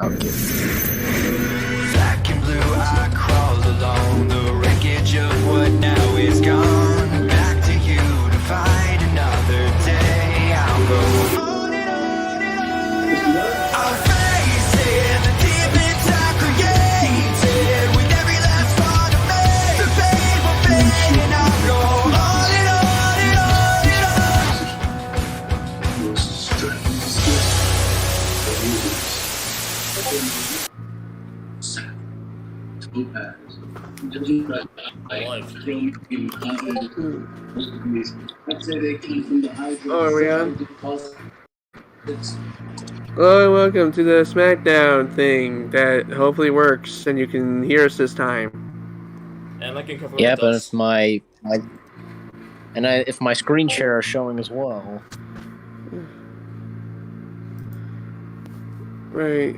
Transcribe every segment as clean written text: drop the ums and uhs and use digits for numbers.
Okay. Black and blue, I crawled along the wreckage of what now is gone. Back to you to fight another day. I'll go on and on and on and on. I'll face it, the demons I created with every last part of me. The pain will fade and I'll go on and on and on and on. Oh, are we on? Hello and welcome to the SmackDown thing that hopefully works and you can hear us this time. And I can cover Yeah, with but us. if my screen share is showing as well. Right.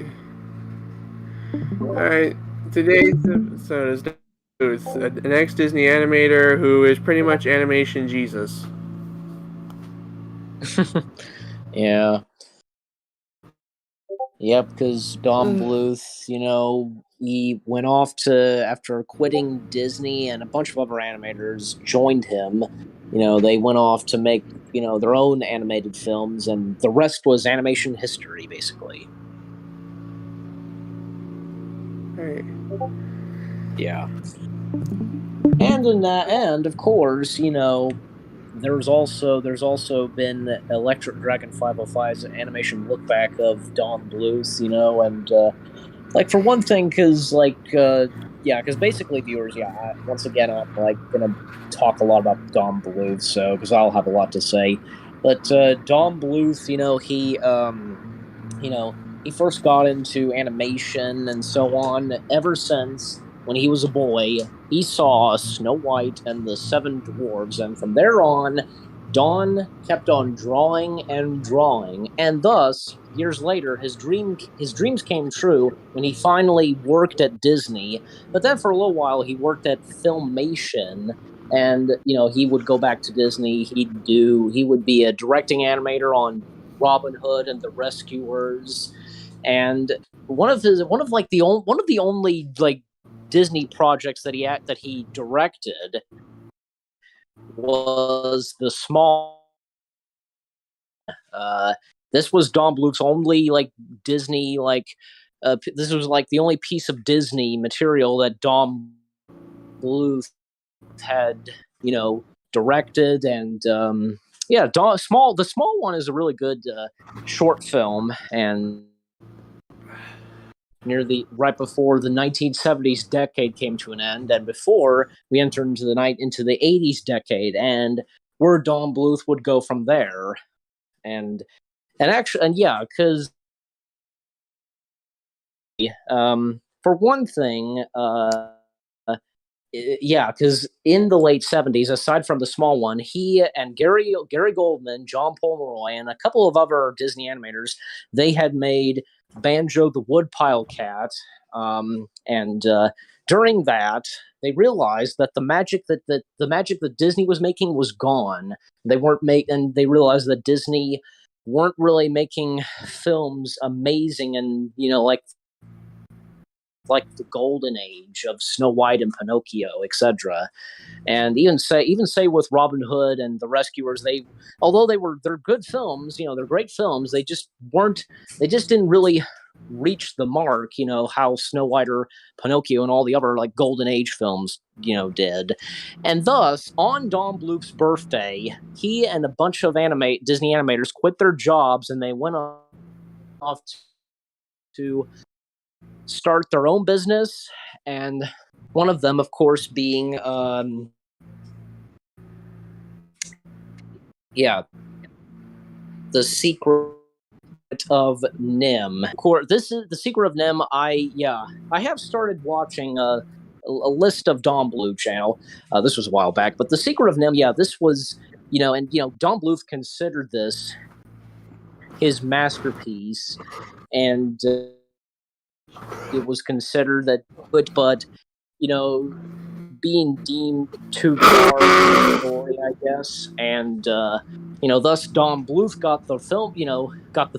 Alright, today's episode is Bluth, an ex-Disney animator who is pretty much animation Jesus. Yeah. Yep, because Don Bluth, he went off after quitting Disney, and a bunch of other animators joined him. They went off to make, their own animated films, and the rest was animation history, basically. Right. Yeah. And of course, there's also been Electric Dragon 505's animation look back of Don Bluth, and for one thing, because basically viewers, once again, I'm gonna talk a lot about Don Bluth, because I'll have a lot to say. But Don Bluth, he first got into animation and so on ever since when he was a boy. He saw Snow White and the Seven Dwarves, and from there on, Don kept on drawing, and thus, years later, his dreams came true when he finally worked at Disney. But then for a little while, he worked at Filmation, and he would go back to Disney. He would be a directing animator on Robin Hood and the Rescuers, and one of the only Disney projects that he directed was The Small. This was Don Bluth's only Disney this was the only piece of Disney material that Don Bluth had directed, and the Small One is a really good short film, and right before the 1970s decade came to an end, and before we entered into the 80s decade, and where Don Bluth would go from there, because for one thing, because in the late 70s, aside from The Small One, he and Gary Goldman, John Pomeroy, and a couple of other Disney animators, they had made Banjo the Woodpile Cat, and during that, they realized that the magic that Disney was making was gone. They realized that Disney weren't really making films amazing, and like the golden age of Snow White and Pinocchio, etc. And even say with Robin Hood and the Rescuers, although they're good films, they're great films, they just didn't really reach the mark, how Snow White or Pinocchio and all the other golden age films, did. And thus, on Don Bluth's birthday, he and a bunch of Disney animators quit their jobs, and they went off to start their own business, and one of them, of course, being The Secret of Nim. Of course, this is The Secret of Nim. I have started watching a list of Don Bluth channel. This was a while back, but The Secret of Nim, this was, Don Bluth considered this his masterpiece, and it was considered that, but being deemed too far in the story, I guess, and thus Don Bluth got the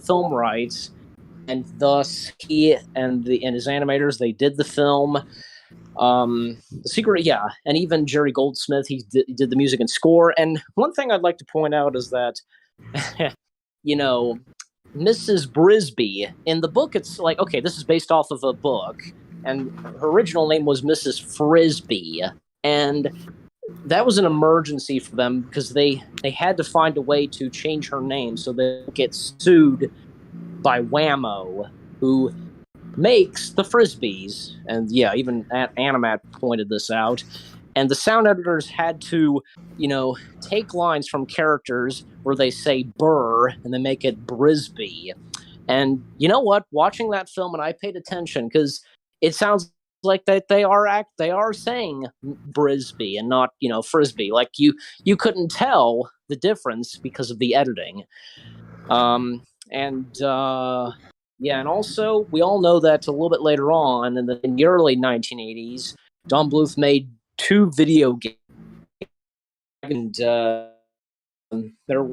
film rights, and thus he and his animators, they did the film. The secret, yeah, and even Jerry Goldsmith, he did the music and score. And one thing I'd like to point out is that, you know, Mrs. Brisby in the book, it's like, okay, this is based off of a book, and her original name was Mrs. Frisbee, and that was an emergency for them because they had to find a way to change her name so they don't get sued by Whammo, who makes the Frisbees. And yeah, even Animat pointed this out. And the sound editors had to, take lines from characters where they say burr and they make it Brisby. And you know what? Watching that film, and I paid attention because it sounds like that they are saying Brisby and not Frisbee. Like you couldn't tell the difference because of the editing. And also we all know that a little bit later on in the early 1980s, Don Bluth made 2 video games, and they're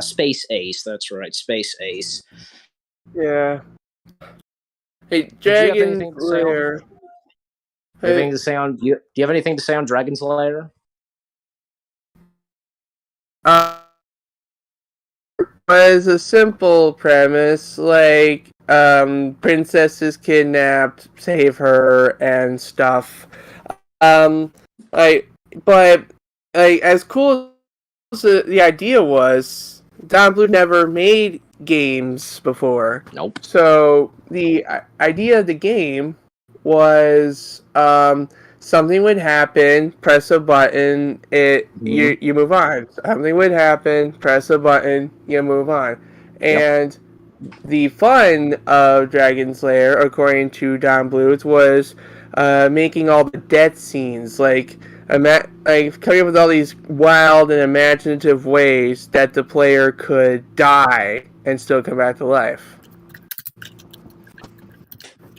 Space Ace. That's right, Space Ace. Yeah. Hey, Dragon's Lair. Do you have anything to say on Dragon's Lair? Was a simple premise, like princess is kidnapped, save her, and stuff. As cool as the idea was, Don Bluth never made games before. Nope. So the idea of the game was something would happen, press a button, you move on. Something would happen, press a button, you move on. And the fun of Dragon's Lair, according to Don Bluth, was making all the death scenes, like coming up with all these wild and imaginative ways that the player could die and still come back to life.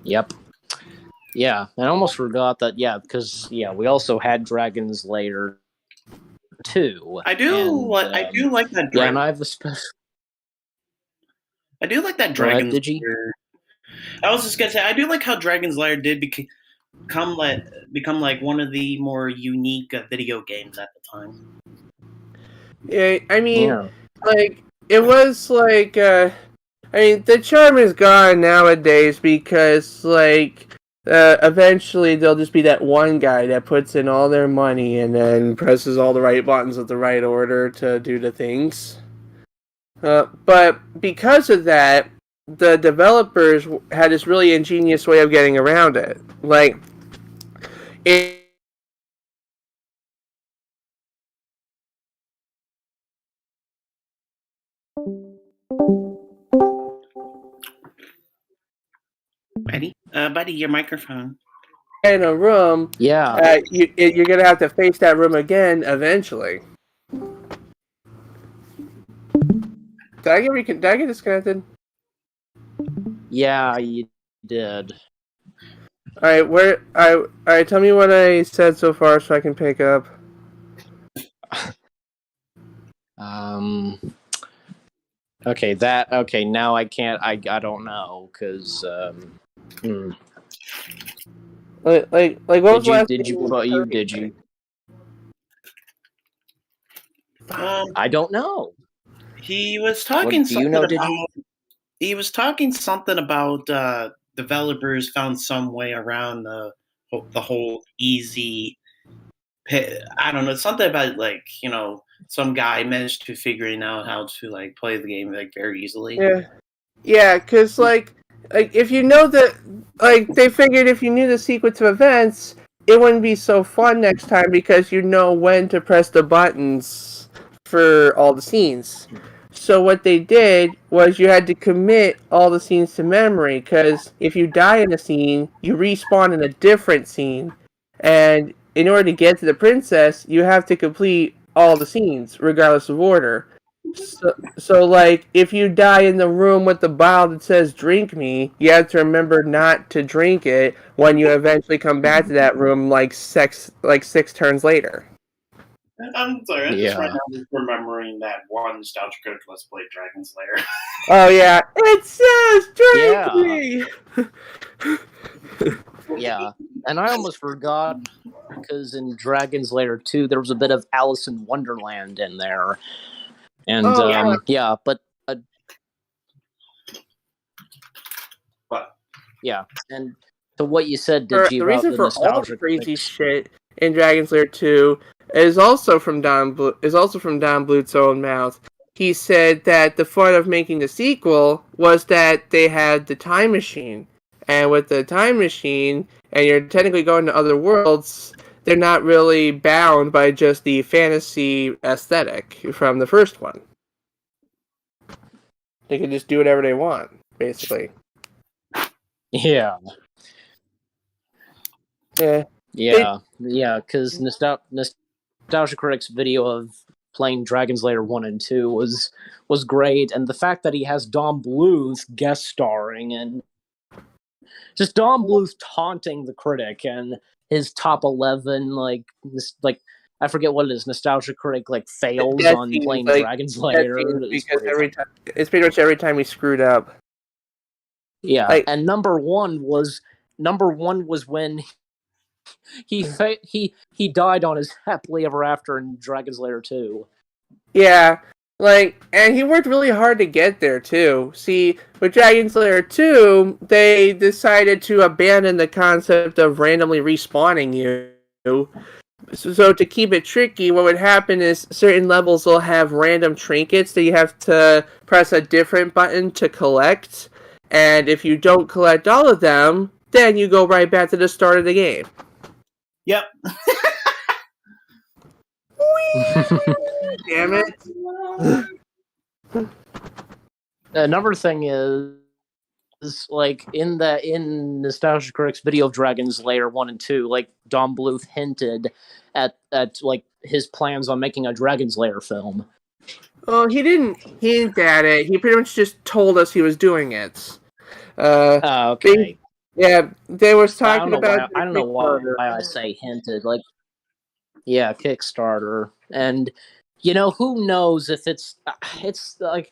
Yep. Yeah, I almost forgot that. Yeah, because we also had Dragon's Lair 2. I do like that. Yeah, and I have a special. I do like that Dragon's Lair. I was just gonna say I do like how Dragon's Lair did become like one of the more unique video games at the time. Yeah, I mean, it was like, the charm is gone nowadays because, eventually there'll just be that one guy that puts in all their money and then presses all the right buttons at the right order to do the things. But because of that, the developers had this really ingenious way of getting around it. Buddy, your microphone. In a room, you're gonna have to face that room again eventually. Did I get disconnected? Yeah, you did. All right. Tell me what I said so far, so I can pick up. Okay. Now I can't. I don't know because. What was did you? I don't know. He was talking. He was talking something about developers found some way around the whole easy. I don't know, something about some guy managed to figuring out how to play the game very easily. Yeah, because if you know that, they figured if you knew the sequence of events, it wouldn't be so fun next time because you know when to press the buttons for all the scenes. So what they did was you had to commit all the scenes to memory, because if you die in a scene, you respawn in a different scene, and in order to get to the princess, you have to complete all the scenes, regardless of order. So if you die in the room with the bottle that says "drink me," you have to remember not to drink it when you eventually come back to that room, six turns later. I'm sorry, I just Yeah. right now was remembering that one Nostalgia Critic Let's Play Dragon Slayer. Oh yeah, it says drink me. Yeah, and I almost forgot because in Dragon's Lair 2, there was a bit of Alice in Wonderland in there, and yeah, but yeah, and to what you said, did you The about reason the for all the nostalgia crazy critics? shit in Dragon's Lair 2 is also from Don Bluth's own mouth. He said that the fun of making the sequel was that they had the time machine. And with the time machine, and you're technically going to other worlds, they're not really bound by just the fantasy aesthetic from the first one. They can just do whatever they want, basically. Yeah. Yeah. Yeah, because Nostalgia Critic's video of playing Dragon's Lair 1 and 2 was great, and the fact that he has Don Bluth guest starring and just Don Bluth taunting the critic and his top 11 like I forget what it is, Nostalgia Critic like fails on playing Dragon's Lair because it's pretty much every time he screwed up. Yeah, and number one was when he died on his happily ever after in Dragon's Lair 2. Yeah, and he worked really hard to get there too. See, with Dragon's Lair 2, they decided to abandon the concept of randomly respawning you. So to keep it tricky, what would happen is certain levels will have random trinkets that you have to press a different button to collect, and if you don't collect all of them, then you go right back to the start of the game. Yep. Damn it. Another thing is like in Nostalgia Critic's video of Dragon's Lair 1 and 2, like Don Bluth hinted at like his plans on making a Dragon's Lair film. Well, he didn't hint at it. He pretty much just told us he was doing it. Okay. They was talking about. I don't know why I say hinted. Like, yeah, Kickstarter, and who knows if it's like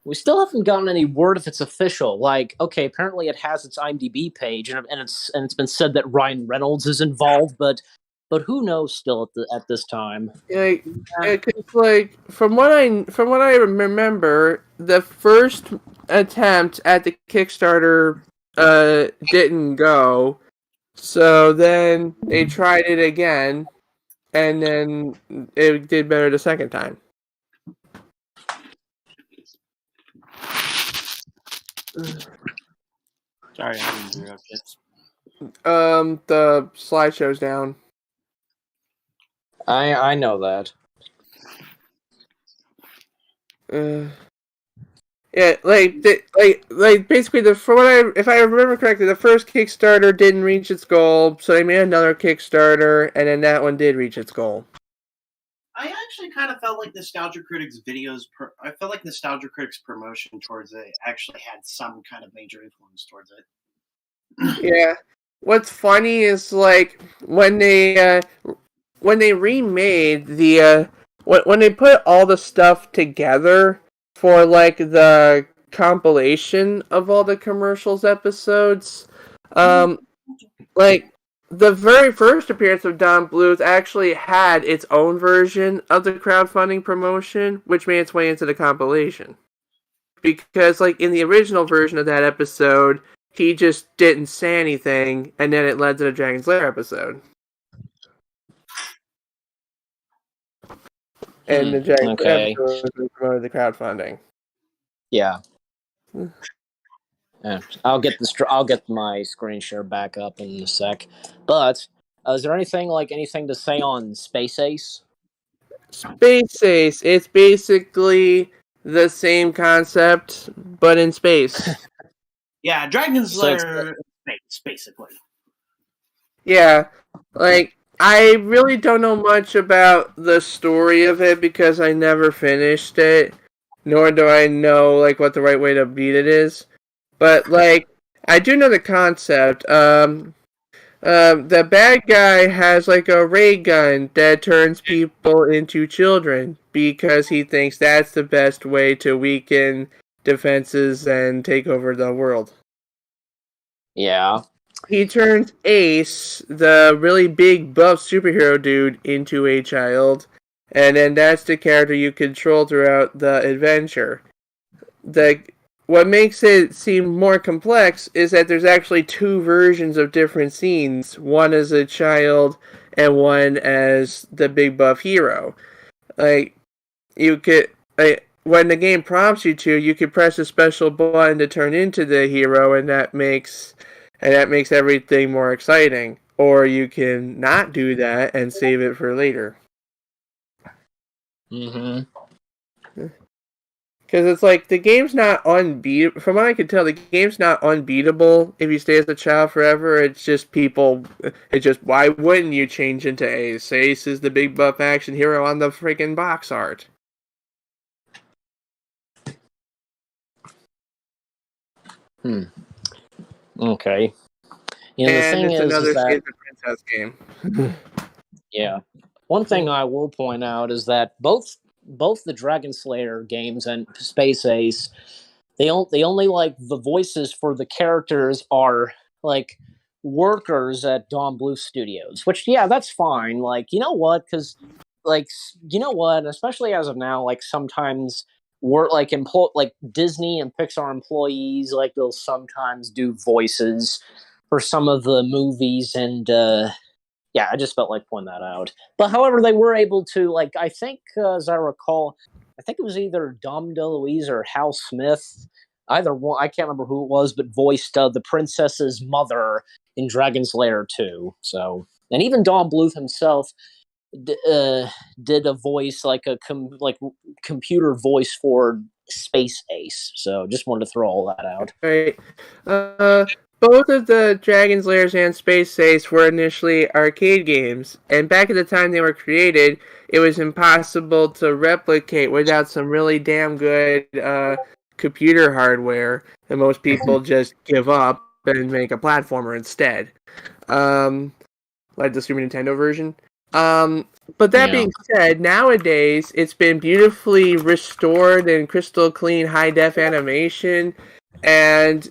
we still haven't gotten any word if it's official. Like, okay, apparently it has its IMDb page, and it's been said that Ryan Reynolds is involved, but who knows still at this time? Like from what I remember, the first attempt at the Kickstarter didn't go, so then they tried it again, and then it did better the second time. Sorry, I didn't interrupt you. The slideshow's down. I know that. Yeah, basically if I remember correctly, the first Kickstarter didn't reach its goal, so they made another Kickstarter, and then that one did reach its goal. I actually kind of felt like Nostalgia Critics videos. I felt like Nostalgia Critics promotion towards it actually had some kind of major influence towards it. Yeah, what's funny is like when they remade when they put all the stuff together for like the compilation of all the commercials episodes, like the very first appearance of Don Bluth actually had its own version of the crowdfunding promotion, which made its way into the compilation. Because like in the original version of that episode, he just didn't say anything, and then it led to the Dragon's Lair episode. And the Dragon's Lair episode promoted the crowdfunding. Yeah. Yeah. I'll get my screen share back up in a sec. But is there anything to say on Space Ace? Space Ace, it's basically the same concept, but in space. Yeah, Dragon's Lair space, basically. Yeah, like, I really don't know much about the story of it because I never finished it, nor do I know, like, what the right way to beat it is. But, like, I do know the concept. The bad guy has like a ray gun that turns people into children because he thinks that's the best way to weaken defenses and take over the world. Yeah. He turns Ace, the really big buff superhero dude, into a child, and then that's the character you control throughout the adventure. What makes it seem more complex is that there's actually two versions of different scenes. One as a child and one as the big buff hero. Like, you could, when the game prompts you to, you could press a special button to turn into the hero, and that makes everything more exciting. Or you can not do that and save it for later. Mm-hmm. Because it's like, the game's not unbeatable. From what I can tell, the game's not unbeatable if you stay as a child forever. It's just why wouldn't you change into Ace? Ace is the big buff action hero on the freaking box art. Okay. You know, the And thing it's is another that... Save the Princess game. Yeah. One thing I will point out is that both the Dragon Slayer games and Space Ace, they only like the voices for the characters are like workers at Dawn Bluth Studios, which that's fine. Like, you know what? Because like, you know what? Especially as of now, like sometimes work like like Disney and Pixar employees, like they'll sometimes do voices for some of the movies, and I just felt like pointing that out. But however, they were able to, like, I think, as I recall, I think it was either Dom DeLuise or Hal Smith. Either one, I can't remember who it was, but voiced the princess's mother in Dragon Slayer 2. So, and even Don Bluth himself did a voice, like a computer voice for Space Ace. So, just wanted to throw all that out. Right. Both of the Dragon Slayers and Space Ace were initially arcade games, and back at the time they were created, it was impossible to replicate without some really damn good computer hardware, and most people just give up and make a platformer instead. Like the Super Nintendo version. But that being said, nowadays it's been beautifully restored and crystal clean high-def animation, and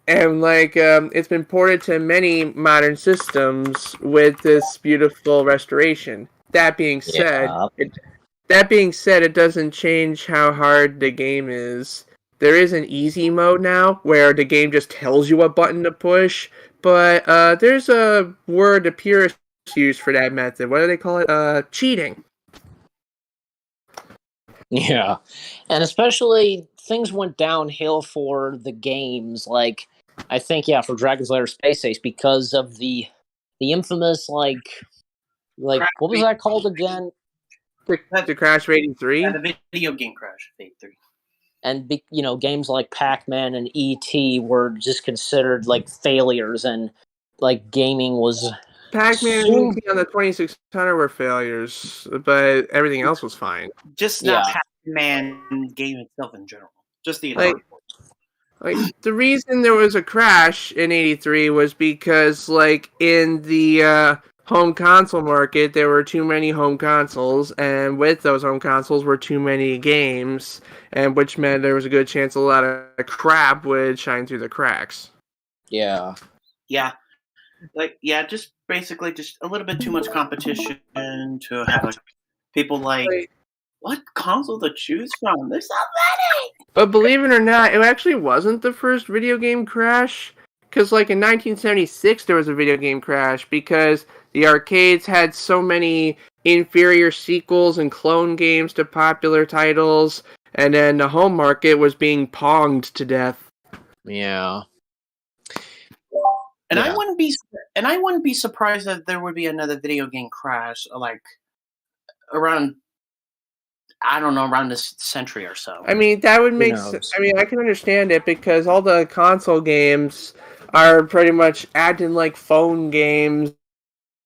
it's been ported to many modern systems with this beautiful restoration. That being said, it doesn't change how hard the game is. There is an easy mode now where the game just tells you what button to push, but there's a word the purists use for that method. What do they call it? Cheating. Yeah, and especially things went downhill for the games. Like, I think for Dragon Slayer Space Ace, because of the infamous like what was that called again? The Crash Rating 3? Yeah, the video game Crash Rating 3. And games like Pac-Man and E.T. were just considered like failures, and like gaming was... Pac-Man and E.T. on the 2600 were failures, but everything else was fine. Just not Pac-Man game itself in general. Just the the reason there was a crash in '83 was because, in the home console market, there were too many home consoles, and with those home consoles were too many games, and which meant there was a good chance a lot of crap would shine through the cracks. Yeah. Yeah. Just basically just a little bit too much competition to have people what console to choose from? There's so many! But believe it or not, it actually wasn't the first video game crash. Because, in 1976, there was a video game crash because the arcades had so many inferior sequels and clone games to popular titles, and then the home market was being ponged to death. Yeah. And I wouldn't be surprised if there would be another video game crash, around, I don't know, around this century or so. I mean, that would make sense. I mean, I can understand it because all the console games are pretty much acting like phone games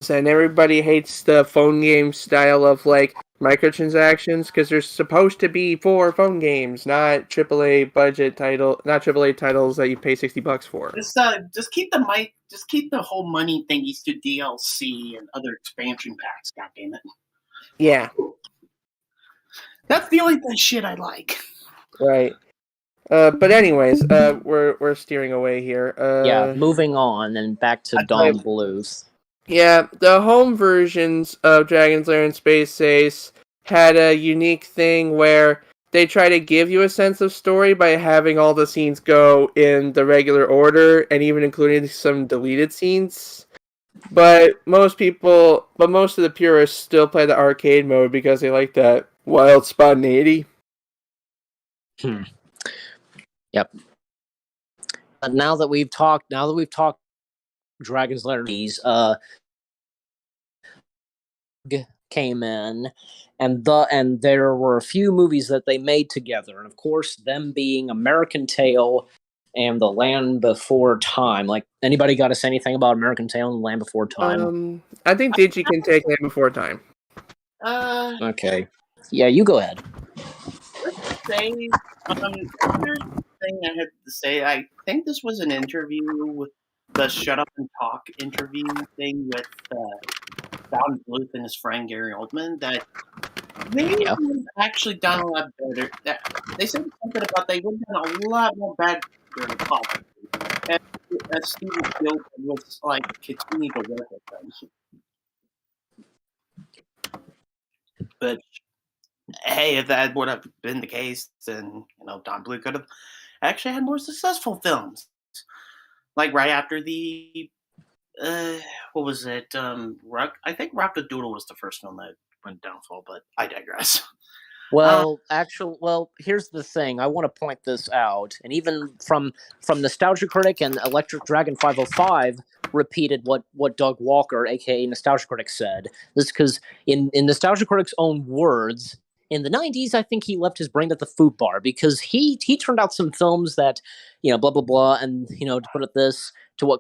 and everybody hates the phone game style of like microtransactions because they're supposed to be for phone games, not AAA budget title, not AAA titles that you pay $60 for. Just keep the whole money thingies to DLC and other expansion packs. God damn it! Yeah, that's the only shit I like. Right. But anyways, we're steering away here. Yeah, moving on and back to Don Bluth. Yeah, the home versions of Dragon's Lair and Space Ace had a unique thing where they try to give you a sense of story by having all the scenes go in the regular order and even including some deleted scenes. But most of the purists still play the arcade mode because they like that wild spontaneity. Yep. Now that we've talked Dragon's Lair, came in, and there were a few movies that they made together, and of course, them being American Tail and The Land Before Time. Like, anybody got to say anything about American Tail and The Land Before Time? I think Digi can take Land Before Time. Okay. Yeah, you go ahead. Let's say, here's the thing I had to say. I think this was an interview, the Shut Up and Talk interview thing with Don Bluth and his friend Gary Oldman, that they would have actually done a lot better. They said something about they would have done a lot more better in politics. And Steven Spielberg was like continue to work with them. But hey, if that would have been the case, then Don Bluth could have actually had more successful films. Like right after the what was it? I think Rock-a-Doodle was the first film that went downfall, but I digress. Well, here's the thing. I want to point this out, and even from Nostalgia Critic and Electric Dragon 505 repeated what Doug Walker, aka Nostalgia Critic, said. This because in Nostalgia Critic's own words, in the 90s, I think he left his brain at the food bar because he turned out some films that, blah blah blah, and to put it this. To what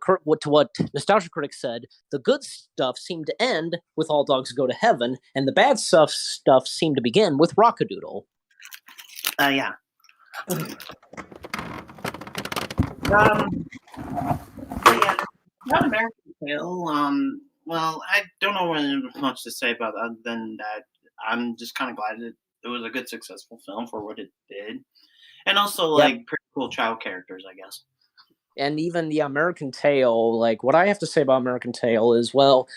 Nostalgia Critic said, the good stuff seemed to end with All Dogs Go to Heaven, and the bad stuff seemed to begin with Rock-a-Doodle. Yeah. Not American Tail. Well, I don't know much to say about that other than that. I'm just kind of glad that it was a good, successful film for what it did, and also pretty cool child characters, I guess. And even the American Tail, like what I have to say about American Tail is, well,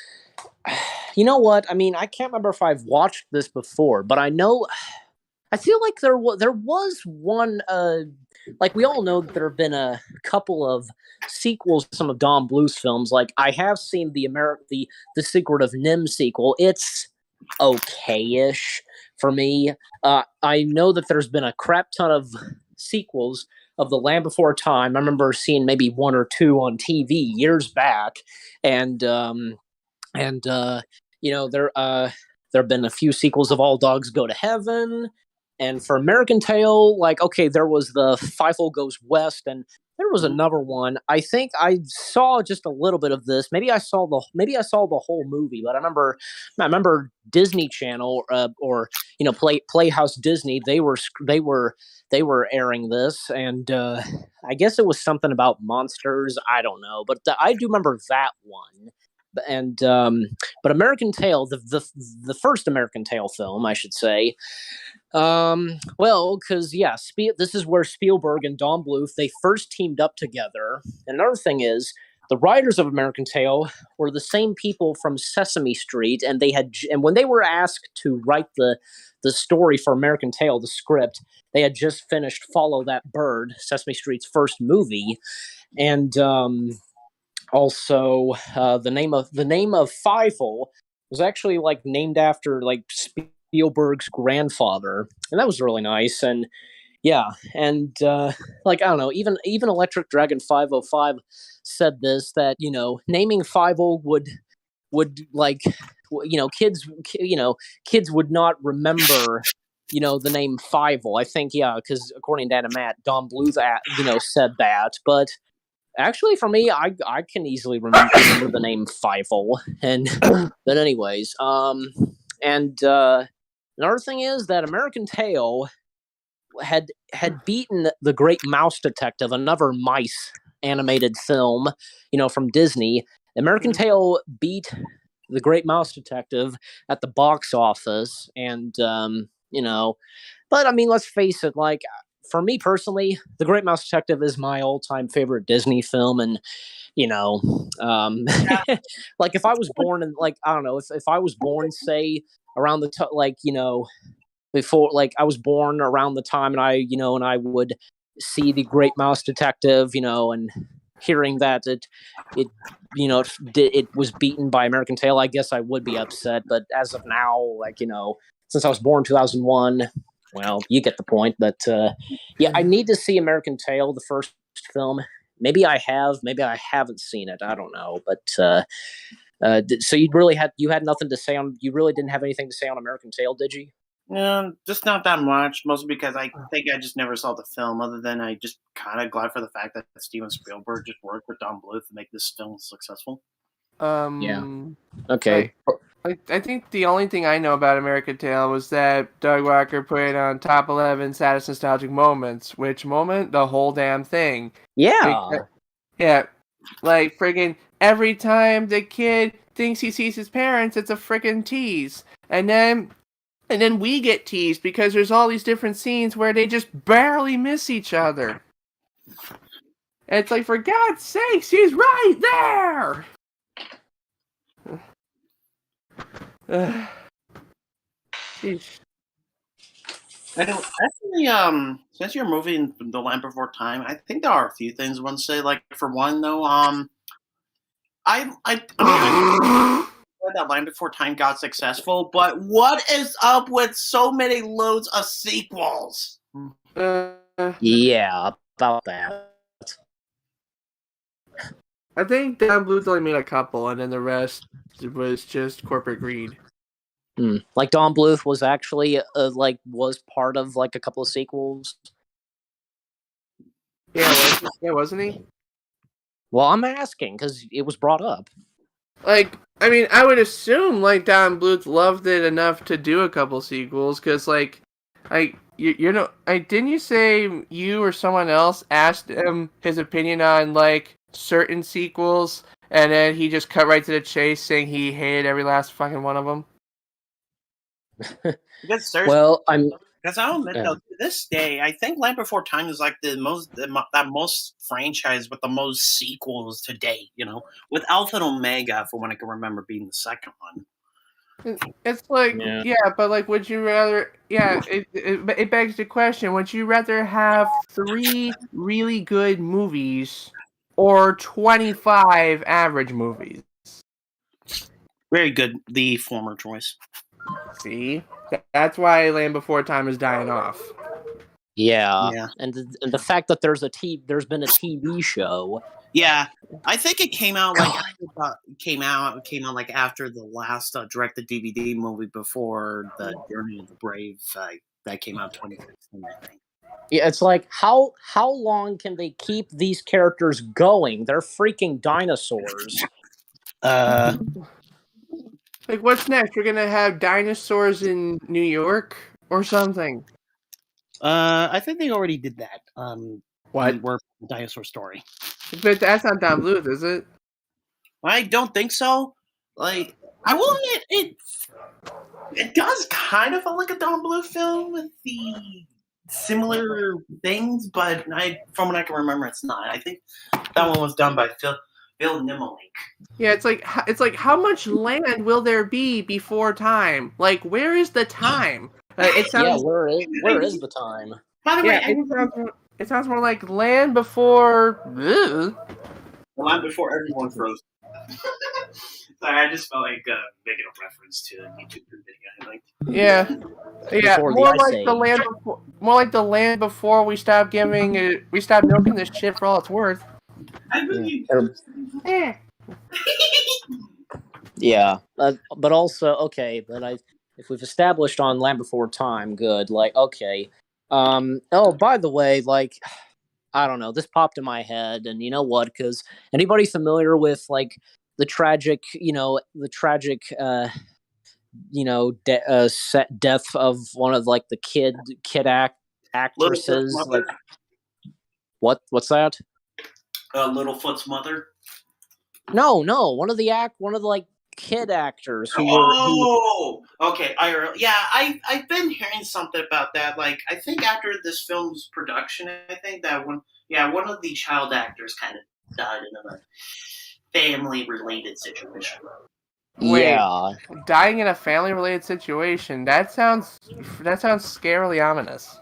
you know what? I mean, I can't remember if I've watched this before, but I feel like there was one, like we all know that there have been a couple of sequels to some of Don Bluth's films. Like I have seen the Secret of Nim sequel. It's okay-ish for me. I know that there's been a crap ton of sequels of The Land Before Time. I remember seeing maybe one or two on TV years back, and there have been a few sequels of All Dogs Go to Heaven, and for American Tail, like there was the Fievel Goes West, and there was another one. I think I saw just a little bit of this. Maybe I saw the whole movie, but I remember Disney Channel or Playhouse Disney. They were airing this, and I guess it was something about monsters. I don't know, but I do remember that one. And but American Tail, the first American Tail film, I should say. Well, because this is where Spielberg and Don Bluth, they first teamed up together. And another thing is, the writers of American Tail were the same people from Sesame Street, and when they were asked to write the story for American Tail, the script, they had just finished Follow That Bird, Sesame Street's first movie, and also the name of Fievel was actually named after Spielberg's grandfather, and that was really nice. And I don't know, even Electric Dragon 505 said this, that naming Fievel would kids would not remember the name Fievel. I think because according to Animat, Don Bluth said that, but Actually, for me, I can easily remember the name Fievel. And but anyways, and another thing is that American Tail had beaten The Great Mouse Detective, another mice animated film, from Disney. American Tail beat The Great Mouse Detective at the box office, and but I mean, let's face it, like, for me personally, The Great Mouse Detective is my all-time favorite Disney film, and like, if I was born in, like, I don't know, if I was born, say, around the before, like, I was born around the time, and I would see The Great Mouse Detective, and hearing that it was beaten by American Tail, I guess I would be upset. But as of now, like, since I was born 2001, well, you get the point. But yeah, I need to see American Tail, the first film. Maybe I have, maybe I haven't seen it. I don't know. But so you had nothing to say on. You really didn't have anything to say on American Tail, did you? Just not that much. Mostly because I think I just never saw the film. Other than I just kind of glad for the fact that Steven Spielberg just worked with Don Bluth to make this film successful. Yeah. Okay. I think the only thing I know about American Tail was that Doug Walker put it on top 11 saddest nostalgic moments. Which moment? The whole damn thing. Yeah. Yeah. Like, friggin' every time the kid thinks he sees his parents, it's a friggin' tease. And then we get teased because there's all these different scenes where they just barely miss each other. And it's like, for God's sake, she's right there! Sheesh. Actually, since you're moving The Land Before Time, I think there are a few things I want to say. Like, for one, though, I that Land Before Time got successful, but what is up with so many loads of sequels? Yeah, about that. I think Don Bluth only made a couple, and then the rest was just corporate greed. Like, Don Bluth was actually was part of like a couple of sequels. Yeah, wasn't he? Well, I'm asking because it was brought up. Like, I mean, I would assume like Don Bluth loved it enough to do a couple sequels, because didn't you say you or someone else asked him his opinion on like certain sequels, and then he just cut right to the chase, saying he hated every last fucking one of them? Well, because I'll admit though, to this day, I think Land Before Time is like the most franchise with the most sequels to date. With Alpha and Omega, for when I can remember, being the second one. It's like, yeah, but like, would you rather? Yeah, it begs the question: would you rather have 3 really good movies or 25 average movies? Very good, the former choice. See, that's why Land Before Time is dying off. Yeah. And the fact that there's been a TV show. Yeah, I think it came out like like after the last direct-to-DVD movie before the Journey of the Brave that came out 2016, I think. Yeah, it's like, how long can they keep these characters going? They're freaking dinosaurs. Like, what's next? We're gonna have dinosaurs in New York or something. I think they already did that. What? Were Dinosaur Story. But that's not Don Bluth, is it? I don't think so. Like, I will admit, it does kind of feel like a Don Bluth film with the similar things, but from what I can remember, it's not. I think that one was done by Phil Nimmelink. Yeah, it's like how much land will there be before time? Like, where is the time? It sounds. Yeah, where is the time? By the way, it sounds more like Land Before. The Land Before everyone froze. Sorry, I just felt like making a reference to a YouTube video. Yeah. More like the land before we stop milking this shit for all it's worth. Yeah, but also, okay, but if we've established on Land Before Time, good. Like, okay. Oh, by the way, like, I don't know. This popped in my head, and you know what? Because anybody familiar with like the tragic, death of one of like the kid actresses, like what's that? Littlefoot's mother. No, one of the like kid actors who okay. I've been hearing something about that. Like, I think after this film's production, I think that one of the child actors kind of died in a family-related situation. Wait, yeah. dying in a family-related situation. That sounds scarily ominous.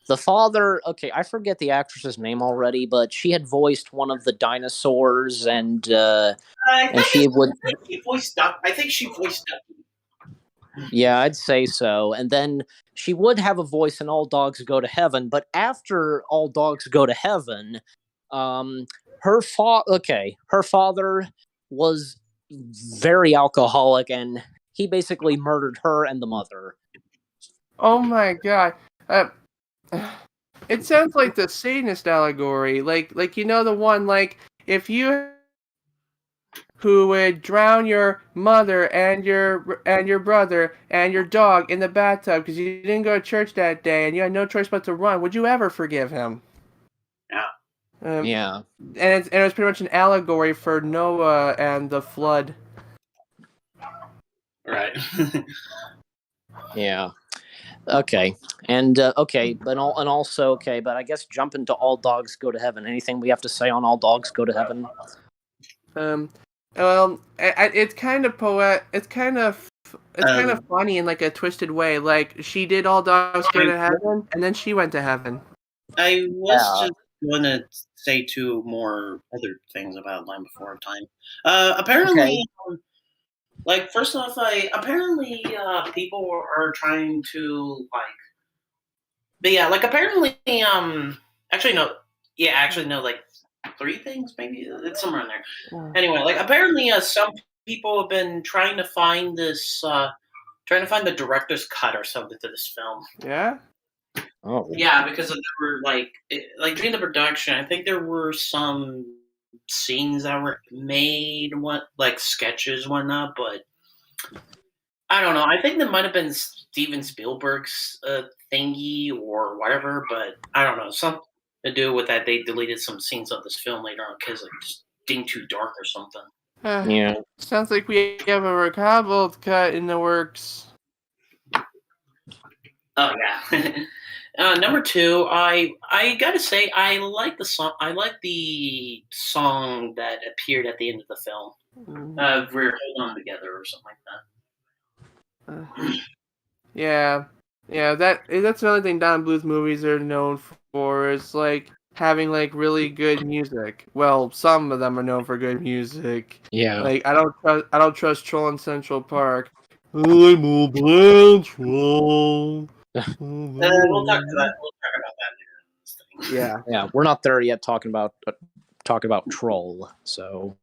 The father, okay, I forget the actress's name already, but she had voiced one of the dinosaurs, and she would. I think she voiced Ducky. Yeah, I'd say so. And then she would have a voice in All Dogs Go to Heaven, but after All Dogs Go to Heaven, her father was very alcoholic, and he basically murdered her and the mother. Oh my god. It sounds like the Satanist allegory, like the one, like, if you who would drown your mother and your brother and your dog in the bathtub because you didn't go to church that day and you had no choice but to run, would you ever forgive him? Yeah. Yeah. And it was pretty much an allegory for Noah and the flood. Right. Yeah. Okay. And but I guess jump into All Dogs Go to Heaven. Anything we have to say on All Dogs Go to Heaven? Well, it's kind of It's kind of funny in like a twisted way. Like, she did All Dogs Go to Heaven, and then she went to heaven. I was just going to say two more other things about Land Before Time. Apparently, first off, apparently people are trying to apparently, like three things, maybe it's somewhere in there. Yeah. Anyway, apparently, some people have been trying to find the director's cut or something to this film. Yeah. Oh. Yeah, because there were during the production, I think there were some scenes that were made, sketches, whatnot, but I don't know. I think that might have been Steven Spielberg's thingy or whatever, but I don't know. Something to do with that. They deleted some scenes of this film later on because it's being too dark or something. Yeah. Sounds like we have a recobbled cut in the works. Oh yeah. Number two, I gotta say I like the song. I like the song that appeared at the end of the film. We're Hold On Together or something like that. Yeah, that's another thing Don Bluth movies are known for, is like having like really good music. Well, some of them are known for good music. Yeah. Like, I don't trust Troll in Central Park. I'm a blind troll. We'll talk about that later. Yeah. Yeah, we're not there yet talking about Troll, so.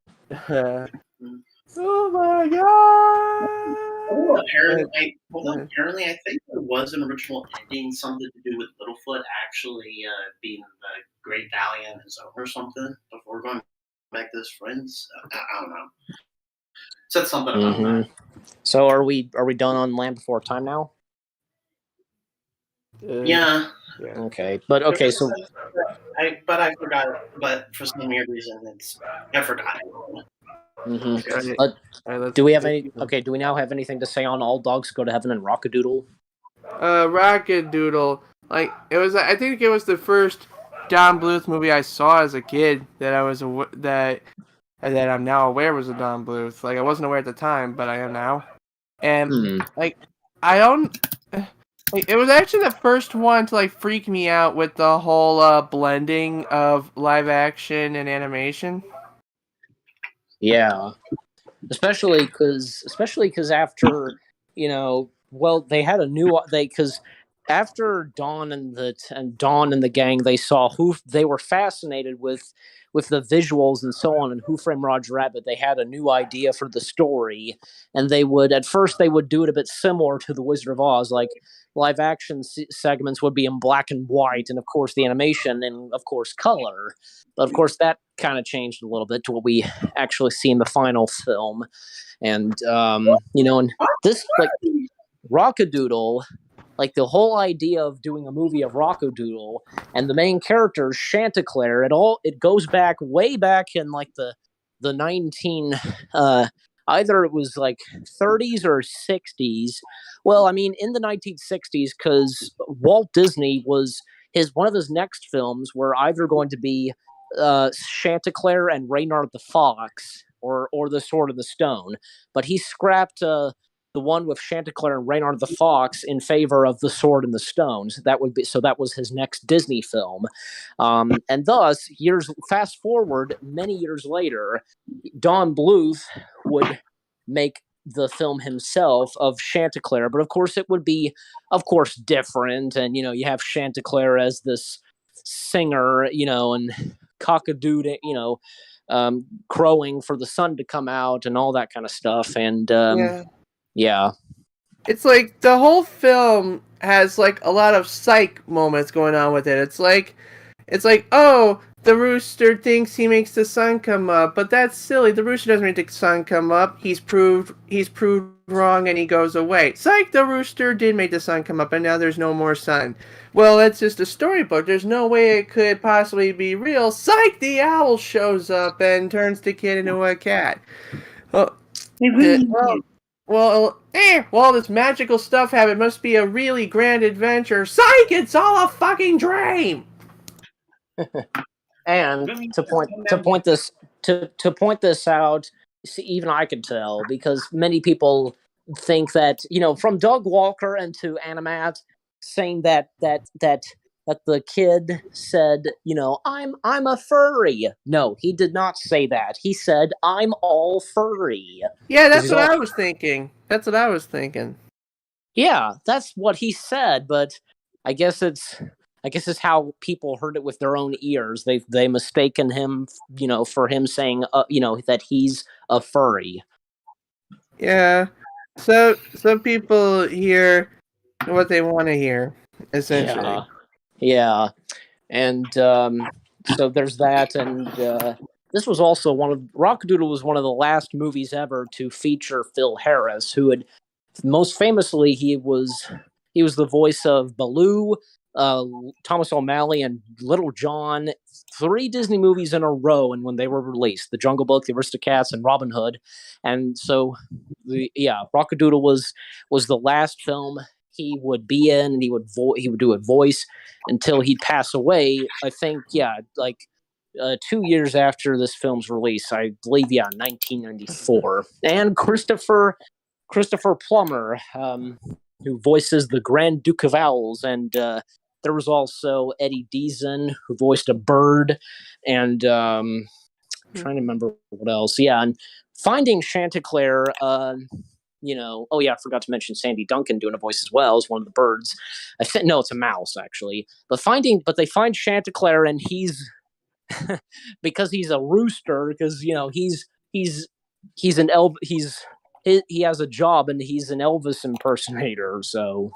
Oh my god! Apparently, I think there was an original ending, something to do with Littlefoot actually being the Great Valiant is over or something, before going back to his friends. I don't know. Said something about that. So are we done on Land Before Time now? Yeah. Okay, but okay, so I forgot it, but for some weird reason, I forgot it. Do we have any? Okay, do we now have anything to say on All Dogs Go to Heaven and Rockadoodle? Rockadoodle. Like, it was. I think it was the first Don Bluth movie I saw as a kid that I'm now aware was a Don Bluth. Like, I wasn't aware at the time, but I am now. And I don't. Like, it was actually the first one to freak me out with the whole blending of live action and animation. Yeah, especially because after they had because after Dawn and the gang, they saw they were fascinated with the visuals and so on, and Who Framed Roger Rabbit. They had a new idea for the story, and they would do it a bit similar to The Wizard of Oz, like live action segments would be in black and white, and of course the animation and of course color. But of course that kind of changed a little bit to what we actually see in the final film, and and this like Rockadoodle. Like the whole idea of doing a movie of Rockadoodle and the main character Chanticleer, it goes back way back in like the 19 either it was like 30s or 60s. Well, I mean in the 1960s, because Walt Disney was one of his next films were either going to be Chanticleer and Reynard the Fox or the Sword of the Stone, but he scrapped the one with Chanticleer and Reynard the Fox in favor of The Sword and the Stones. That was his next Disney film. And thus, fast forward many years later, Don Bluth would make the film himself of Chanticleer, but of course it would be, of course, different. And, you have Chanticleer as this singer, and cockadoodle, crowing for the sun to come out and all that kind of stuff. And, yeah. It's like the whole film has like a lot of psych moments going on with it. It's like, oh, the rooster thinks he makes the sun come up, but that's silly. The rooster doesn't make the sun come up. He's proved wrong, and he goes away. Psych, the rooster did make the sun come up, and now there's no more sun. Well, that's just a storybook. There's no way it could possibly be real. Psych, the owl shows up and turns the kid into a cat. Well, this magical stuff happened. It must be a really grand adventure. Psych! It's all a fucking dream. And to point this out, see, even I could tell, because many people think that from Doug Walker into Animat saying that the kid said, I'm a furry. No, he did not say that. He said, I'm all furry. Yeah, that's what I was thinking. Yeah, that's what he said, but I guess it's how people heard it with their own ears. They mistaken him, for him saying, that he's a furry. Yeah. So people hear what they want to hear, essentially. Yeah. And so there's that, and this was also Rockadoodle was one of the last movies ever to feature Phil Harris, who had most famously he was the voice of Baloo, Thomas O'Malley, and Little John, 3 Disney movies in a row, and when they were released, The Jungle Book, The Aristocats, and Robin Hood. And so Rockadoodle was the last film he would be in, and he would do a voice until he'd pass away. I think 2 years after this film's release, I believe 1994. And Christopher Plummer, who voices the Grand Duke of Owls, and there was also Eddie Deason, who voiced a bird, and I'm trying to remember what else. Yeah, and Finding Chanticleer, I forgot to mention Sandy Duncan doing a voice as well as one of the birds. No, it's a mouse actually. But they find Chanticleer, and he's because he's a rooster, because he's an elf. He has a job, and he's an Elvis impersonator. So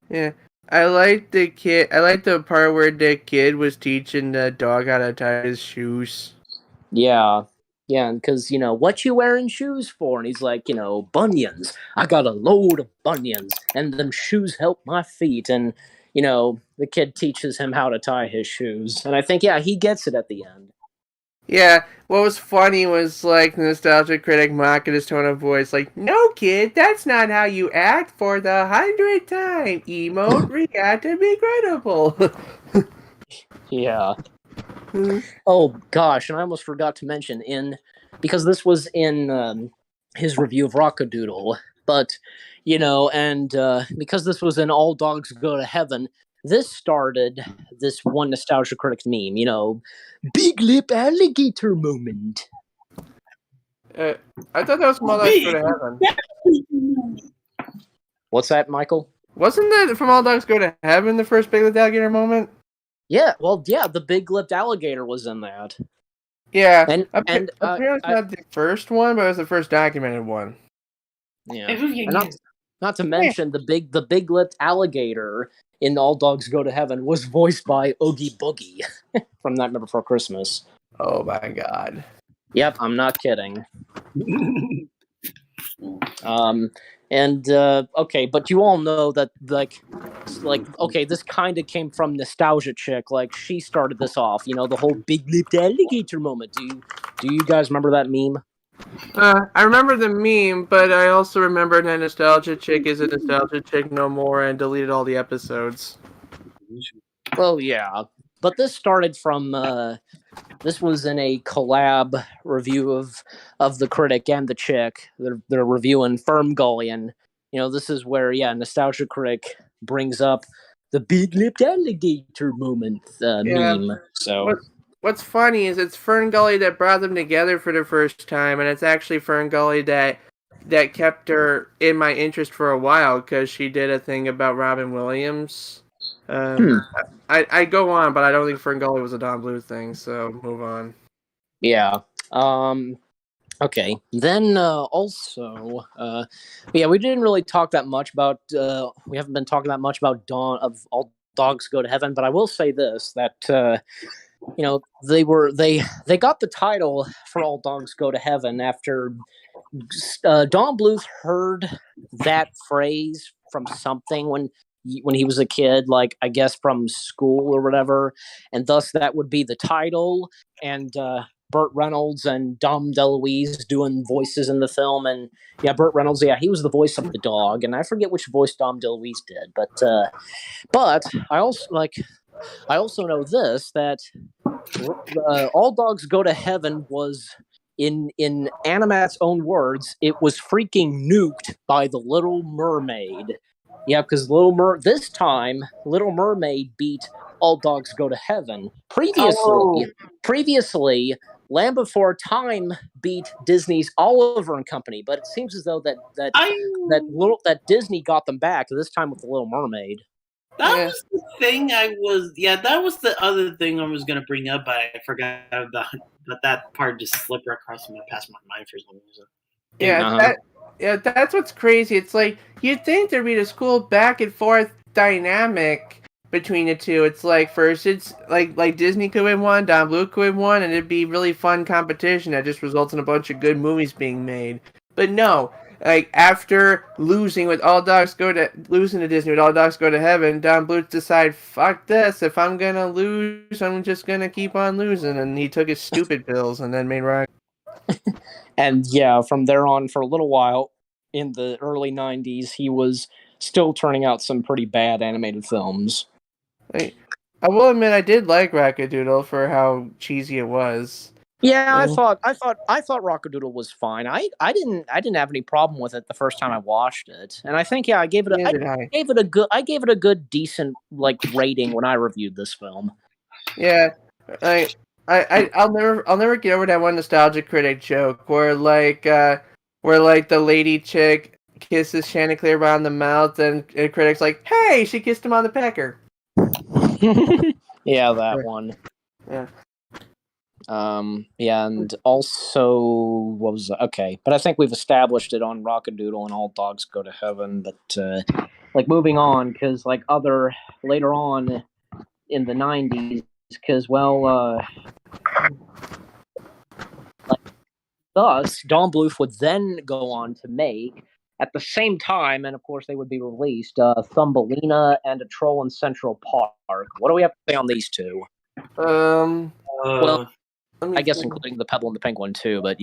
yeah, I like the kid. I like the part where the kid was teaching the dog how to tie his shoes. Yeah, because what you wearing shoes for? And he's like, bunions. I got a load of bunions, and them shoes help my feet. And the kid teaches him how to tie his shoes, and I think he gets it at the end. Yeah, what was funny was like nostalgia critic mocking his tone of voice, like, "No, kid, that's not how you act for the 100th time. Emote, we got to be credible." Yeah. Oh gosh, and I almost forgot to mention because this was in his review of Rockadoodle, but because this was in All Dogs Go to Heaven, this started this one nostalgia critic meme, big lip alligator moment. I thought that was All Dogs Go to Heaven. What's that, Michael? Wasn't that From All Dogs Go to Heaven the first Big Lipped Alligator moment? Yeah, well, yeah, the big lipped alligator was in that. Yeah, and apparently it's not the first one, but it was the first documented one. Yeah, and not to mention the big lipped alligator in All Dogs Go to Heaven was voiced by Oogie Boogie from Nightmare Before Christmas. Oh my god. Yep, I'm not kidding. Okay, but you all know that like okay, this kind of came from Nostalgia Chick. Like she started this off, the whole big lipped alligator moment. Do you guys remember that meme? I remember the meme, but I also remember that Nostalgia Chick is a Nostalgia Chick no more and deleted all the episodes. Well, yeah, but this started from this was in a collab review of the critic and the chick. They're reviewing Firm Gully, and this is where Nostalgia Critic brings up the big lipped alligator moment meme. So what's funny is it's Fern Gully that brought them together for the first time, and it's actually Fern Gully that kept her in my interest for a while because she did a thing about Robin Williams. I go on, but I don't think Fern Gully was a Don Bluth thing, so move on. Yeah. Okay. Then also, we didn't really talk that much about. We haven't been talking that much about Dawn of All Dogs Go to Heaven, but I will say this: that they got the title for All Dogs Go to Heaven after Don Bluth heard that phrase from something when he was a kid, like I guess from school or whatever, and thus that would be the title. And Burt Reynolds and Dom DeLuise doing voices in the film, and Burt Reynolds, he was the voice of the dog, and I forget which voice Dom DeLuise did, but I also know this, that All Dogs Go to Heaven was, in Animat's own words, it was freaking nuked by The Little Mermaid. Yeah, because this time, Little Mermaid beat All Dogs Go to Heaven. Previously, Land Before Time beat Disney's Oliver and Company, but it seems as though that Disney got them back this time with The Little Mermaid. That was the thing that was the other thing I was going to bring up, but I forgot about that part. Just slipped right past my mind for some reason. That's what's crazy. It's like you'd think there'd be this cool back and forth dynamic between the two. It's like first it's like Disney could win one, Don Bluth could win one, and it'd be really fun competition that just results in a bunch of good movies being made. But no, like after losing to Disney with All Dogs Go to Heaven, Don Bluth decided, fuck this, if I'm gonna lose, I'm just gonna keep on losing, and he took his stupid pills and then made Rock. And from there on, for a little while, in the early 90s, he was still turning out some pretty bad animated films. I will admit I did like Rockadoodle for how cheesy it was. Yeah, I thought Rockadoodle was fine. I didn't have any problem with it the first time I watched it, and I think I gave it a good decent rating when I reviewed this film. Yeah, I'll never get over that one Nostalgia Critic joke where the lady chick kisses Chanticleer on the mouth and the critic's like, hey, she kissed him on the pecker. Yeah, that one. Yeah. And also, what was that? Okay, but I think we've established it on Rockadoodle and All Dogs Go to Heaven. But moving on, because later on in the 90s, because thus Don Bluth would then go on to make, at the same time, and of course they would be released, Thumbelina and A Troll in Central Park. What do we have to say on these two? I guess including the Pebble and the Penguin too, but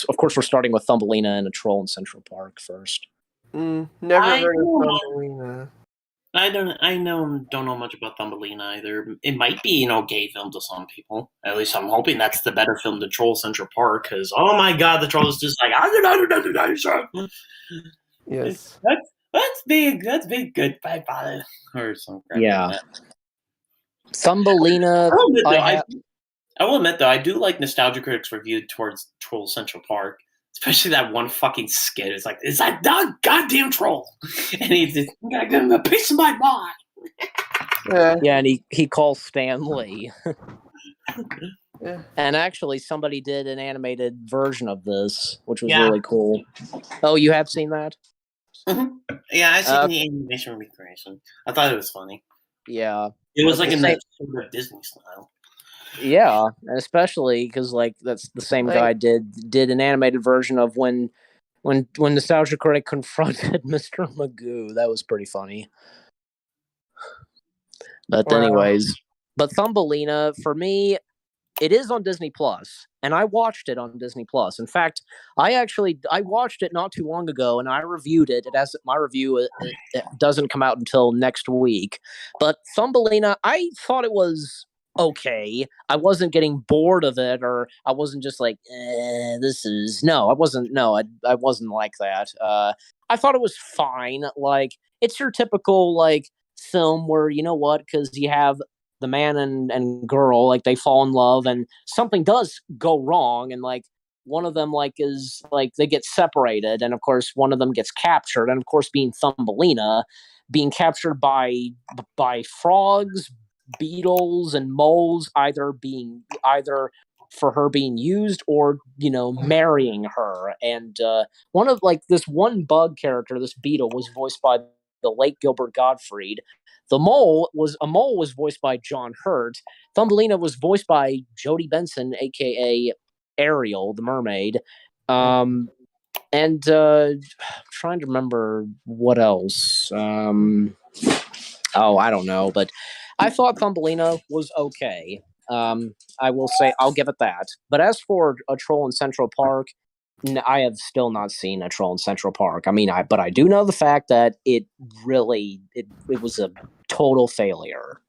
of course we're starting with Thumbelina and A Troll in Central Park first. Never heard of Thumbelina. I don't know much about Thumbelina either. It might be gay film to some people. At least I'm hoping that's the better film than Troll Central Park. Because oh my god, the troll is just like yes, that's big. That's big. Goodbye, bye. Or something. Yeah, Thumbelina. I will admit though, I do like Nostalgia Critics review towards Troll Central Park. Especially that one fucking skit. It's like, is that goddamn troll? And he's just, I'm gonna give him a piece of my mind. Yeah, and he calls Stan Lee. Yeah. And actually, somebody did an animated version of this, which was really cool. Oh, you have seen that? Mm-hmm. Yeah, I seen the animation recreation. I thought it was funny. Yeah. It was like in the sort of Disney style. Yeah, especially because like that's the same guy did an animated version of when Nostalgia Critic confronted Mr. Magoo. That was pretty funny. But anyways, but Thumbelina for me, it is on Disney Plus, and I watched it on Disney Plus. In fact, I watched it not too long ago, and I reviewed it. My review it doesn't come out until next week. But Thumbelina, I thought it was okay. I wasn't getting bored of it, or I wasn't just like, this is no. I wasn't. No, I wasn't like that. I thought it was fine. Like it's your typical like film where you know what, because you have the man and girl, like they fall in love and something does go wrong, and like one of them like is like they get separated, and of course one of them gets captured, and of course being Thumbelina, being captured by frogs, beetles, and moles, either for her being used or marrying her. And one of like this one bug character, this beetle, was voiced by the late Gilbert Gottfried. The mole was voiced by John Hurt. Thumbelina was voiced by Jodie Benson, aka Ariel, the mermaid. And I'm trying to remember what else. I don't know, but I thought Thumbelina was okay. I will say I'll give it that. But as for A Troll in Central Park, I have still not seen A Troll in Central Park. I mean, but I do know the fact that it was a total failure.